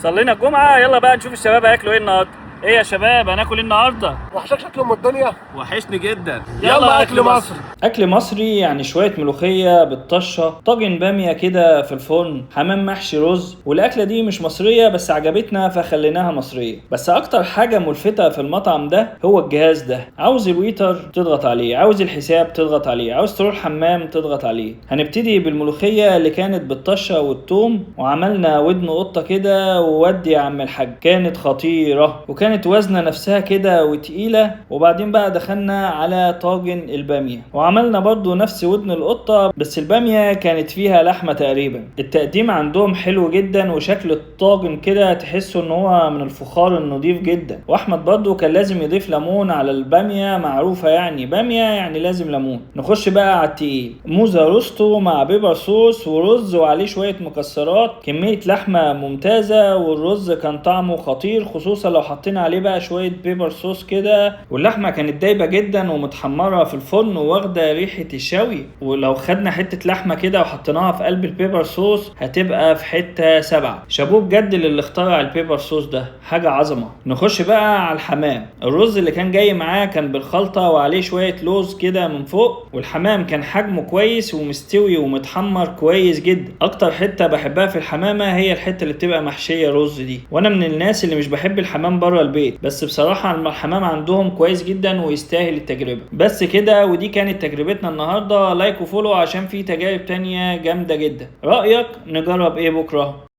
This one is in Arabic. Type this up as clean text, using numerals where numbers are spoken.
صلينا الجمعة، يلا بقى نشوف الشباب هياكلوا ايه النهارده. ايه يا شباب، هناكل ايه النهارده؟ وحشك شكل ام الدنيا. وحشني جدا. يلا اكل مصر. اكل مصري يعني شويه ملوخيه بالطشه، طاجن باميه كده في الفرن، حمام محشي رز. والاكله دي مش مصريه بس عجبتنا فخليناها مصريه. بس اكتر حاجه ملفتة في المطعم ده هو الجهاز ده. عاوز الويتر تضغط عليه، عاوز الحساب تضغط عليه، عاوز تروح حمام تضغط عليه. هنبتدي بالملوخيه اللي كانت بالطشه والثوم، وعملنا ودن قطه كده وودي يا عم الحاج. كانت خطيره وكانت وزنه نفسها كده وتقيله. وبعدين بقى دخلنا على طاجن الباميه وعملنا برضو نفس ودن القطة، بس البامية كانت فيها لحمة تقريبا. التقديم عندهم حلو جدا، وشكل الطاجن كده تحسوا ان هو من الفخار النظيف جدا. واحمد برضو كان لازم يضيف ليمون على البامية، معروفة يعني بامية يعني لازم ليمون. نخش بقى على التقيل، موزة روستو مع بيبر صوص ورز وعليه شوية مكسرات، كمية لحمة ممتازة. والرز كان طعمه خطير، خصوصا لو حطينا عليه بقى شوية بيبر صوص كده. واللحمة كانت دايبة جدا ومتحمرة في الفرن واخده ريحه الشوي. ولو خدنا حته لحمه كده وحطيناها في قلب البيبر صوص هتبقى في حته 7. شابوه بجد للي اخترع البيبر صوص ده، حاجه عظمه. نخش بقى على الحمام. الرز اللي كان جاي معاه كان بالخلطه وعليه شويه لوز كده من فوق. والحمام كان حجمه كويس ومستوي ومتحمر كويس جدا. اكتر حته بحبها في الحمامه هي الحته اللي بتبقى محشيه رز دي. وانا من الناس اللي مش بحب الحمام بره البيت، بس بصراحه الحمام عندهم كويس جدا ويستاهل التجربه. بس كده، ودي كانت تجربتنا النهارده. لايك وفولو عشان في تجارب تانية جامدة جدا. رأيك نجرب ايه بكرة؟